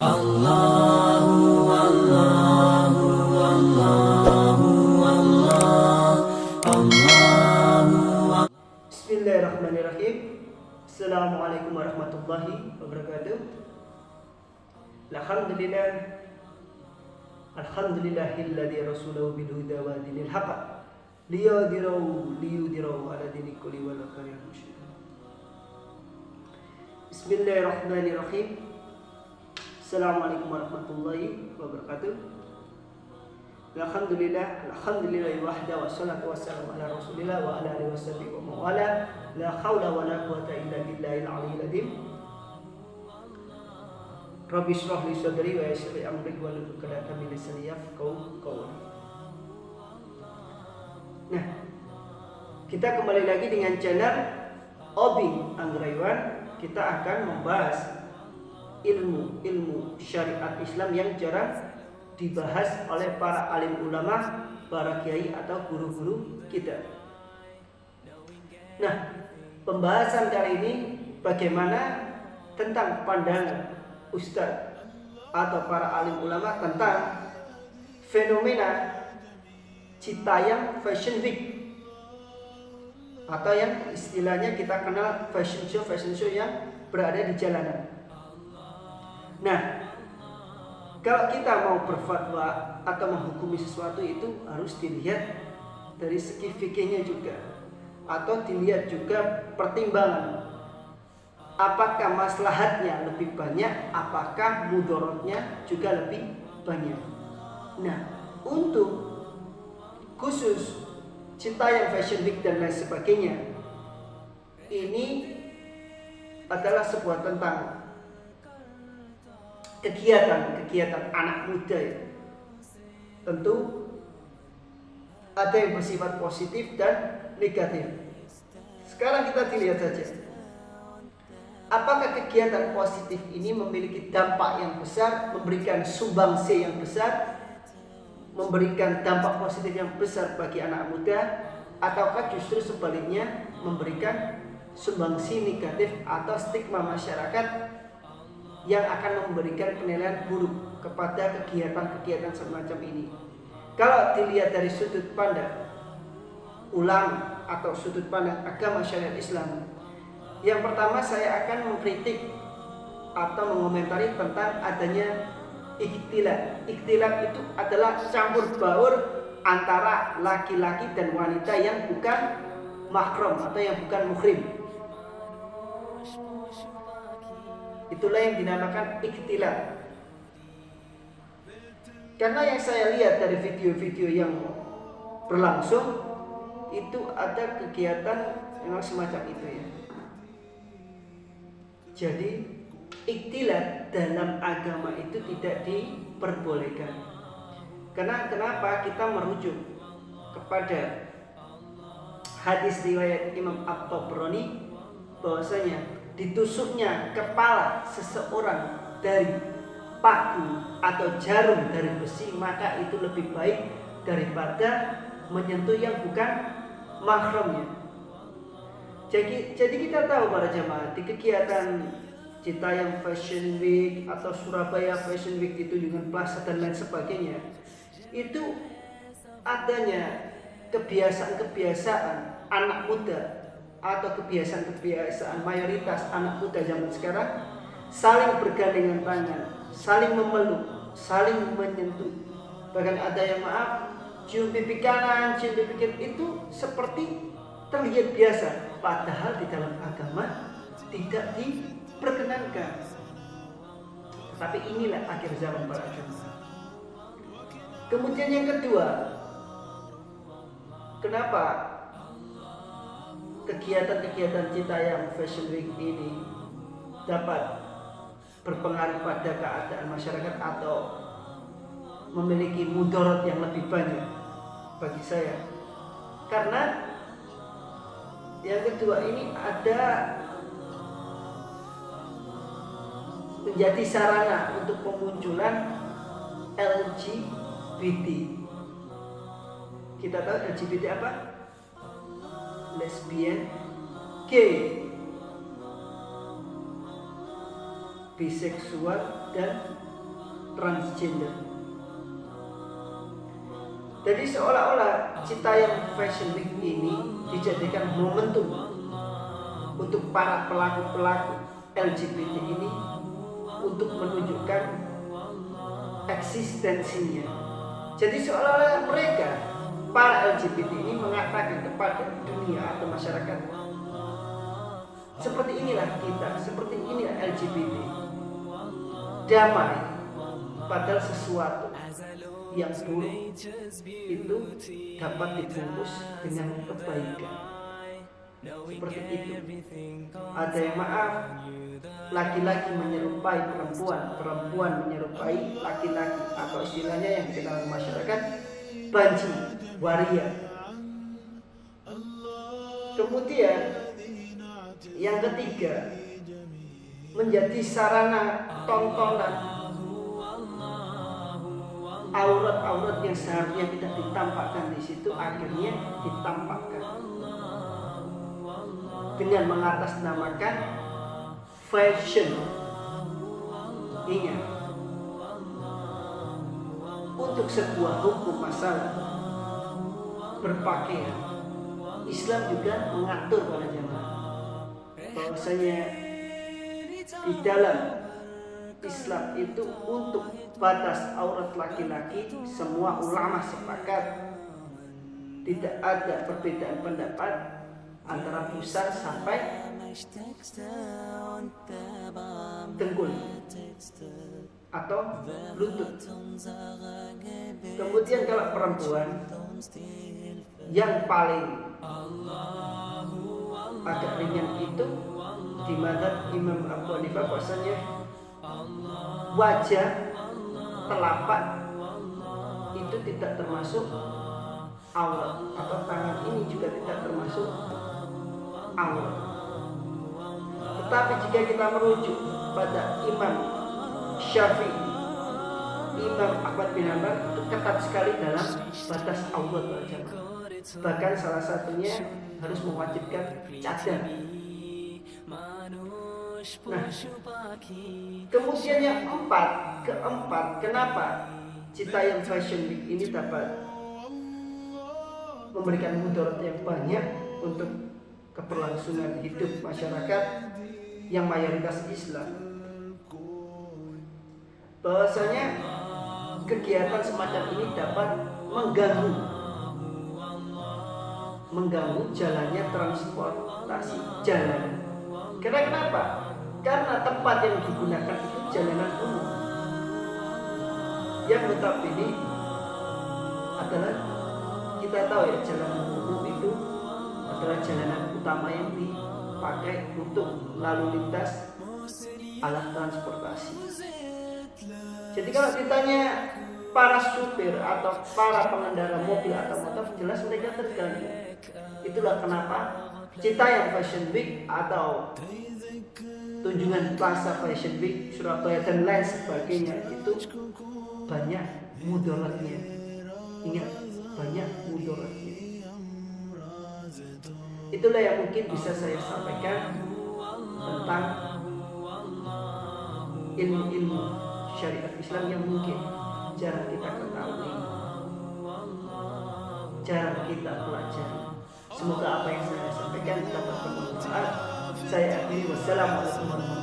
Allahu Allahu Allahu Allah Allahu. Bismillahirrahmanirrahim. Assalamualaikum warahmatullahi wabarakatuh. Alhamdulillahilladzi rasulahu bil huda wa dinil haqq liyudhirahu ala dini kulli walau karihal musyrikun. Bismillahirrahmanirrahim. Assalamualaikum warahmatullahi wabarakatuh. Alhamdulillah wahda wassalatu wassalamu ala rasulillah wa ala alihi washabihi wa mawala. La haula wa la quwata illa billahil aliyyil azim. Rabbi shrah li sadri wa yassir li amri wa hlul 'uqdatam min lisani yafqahu qawli. Nah, kita kembali lagi dengan channel Obi Anggraiwan. Kita akan membahas ilmu syariat Islam yang jarang dibahas oleh para alim ulama, para kiai atau guru-guru kita. Nah, pembahasan kali ini bagaimana tentang pandangan ustadz atau para alim ulama tentang fenomena Citayam Fashion Week, atau yang istilahnya kita kenal fashion show yang berada di jalanan. Nah, kalau kita mau berfatwa atau menghukumi sesuatu itu harus dilihat dari segi fikihnya juga, atau dilihat juga pertimbangan. Apakah maslahatnya lebih banyak, apakah mudaratnya juga lebih banyak. Nah, untuk khusus Citayam Fashion Week dan lain sebagainya, ini adalah sebuah tentang kegiatan anak muda ya. Tentu ada yang bersifat positif dan negatif. Sekarang kita dilihat saja, apakah kegiatan positif ini memiliki dampak yang besar, memberikan sumbangsi yang besar, memberikan dampak positif yang besar bagi anak muda, ataukah justru sebaliknya memberikan sumbangsi negatif atau stigma masyarakat yang akan memberikan penilaian buruk kepada kegiatan-kegiatan semacam ini. Kalau dilihat dari sudut pandang ulama atau sudut pandang agama syariat Islam, yang pertama saya akan mengkritik atau mengomentari tentang adanya ikhtilat. Ikhtilat itu adalah campur baur antara laki-laki dan wanita yang bukan mahram atau yang bukan muhrim. Itulah yang dinamakan ikhtilat. Karena yang saya lihat dari video-video yang berlangsung itu ada kegiatan yang semacam itu ya. Jadi ikhtilat dalam agama itu tidak diperbolehkan. Karena kenapa? Kita merujuk kepada hadis riwayat Imam At-Tabrani bahwasanya ditusuknya kepala seseorang dari paku atau jarum dari besi, maka itu lebih baik daripada menyentuh yang bukan mahramnya. Jadi kita tahu para jamaah, di kegiatan Citayam Fashion Week atau Surabaya Fashion Week itu dengan Plaza dan lain sebagainya, itu adanya kebiasaan-kebiasaan anak muda atau kebiasaan-kebiasaan mayoritas anak muda zaman sekarang saling bergandengan tangan, saling memeluk, saling menyentuh. Bahkan ada yang cium pipi kanan, cium pipi kiri, itu seperti terlihat biasa, padahal di dalam agama tidak diperkenankan. Tapi inilah akhir zaman para jemaah. Kemudian yang kedua, kenapa kegiatan-kegiatan Citayam Fashion Week ini dapat berpengaruh pada keadaan masyarakat atau memiliki mudarat yang lebih banyak bagi saya? Karena yang kedua ini ada menjadi sarana untuk pemunculan LGBT. Kita tahu LGBT apa? Lesbian, gay, biseksual, dan transgender. Jadi seolah-olah Citayam Fashion Week ini dijadikan momentum untuk para pelaku-pelaku LGBT ini untuk menunjukkan eksistensinya. Jadi seolah-olah mereka, para LGBT ini mengatakan kepada dunia atau masyarakat, seperti inilah kita, seperti inilah LGBT, damai. Padahal sesuatu yang buruk itu dapat dibungkus dengan kebaikan. Seperti itu. Ada yang maaf, laki-laki menyerupai perempuan, perempuan menyerupai laki-laki, atau istilahnya yang dikenal masyarakat banji waria. Kemudian yang ketiga, menjadi sarana tontonan aurat-aurat yang seharusnya tidak ditampakkan di situ, akhirnya ditampakkan dengan mengatasnamakan fashion. Ingat, untuk sebuah hukum masalah berpakaian, Islam juga mengatur para jamaah bahwasanya di dalam Islam itu untuk batas aurat laki-laki, semua ulama sepakat tidak ada perbedaan pendapat antara pusar sampai dengkul atau lutut. Kemudian kalau perempuan, yang paling agak ringan itu di madzhab Imam Abu Hanifah, bahwasanya wajah, telapak itu tidak termasuk aurat, atau tangan ini juga tidak termasuk aurat. Tetapi jika kita merujuk pada Imam Syafi'i, Imam Ahmad bin Hanbal itu ketat sekali dalam batas aurat wajah. Bahkan salah satunya harus mewajibkan cadar. Nah, kemudian yang keempat, kenapa Citayam Fashion Week ini dapat memberikan mudarat yang banyak untuk keberlangsungan hidup masyarakat yang mayoritas Islam? Bahwasanya kegiatan semacam ini dapat mengganggu jalannya transportasi jalanan. Karena kenapa? Karena tempat yang digunakan itu jalanan umum, yang notabene adalah, kita tahu ya, jalanan umum itu adalah jalanan utama yang dipakai untuk lalu lintas alat transportasi. Jadi kalau ditanya para supir atau para pengendara mobil atau motor, jelas mereka terganggu. Itulah kenapa Citayam Fashion Week atau Tunjungan Plaza Fashion Week Surabaya dan lain sebagainya itu banyak mudaratnya. Ingat, banyak mudaratnya. Itulah yang mungkin bisa saya sampaikan tentang ilmu-ilmu syariat Islam yang mungkin jarang kita ketahui, jarang kita pelajari. Semoga apa yang saya sampaikan dapat bermanfaat. Saya akhiri, wassalamualaikum warahmatullahi wabarakatuh.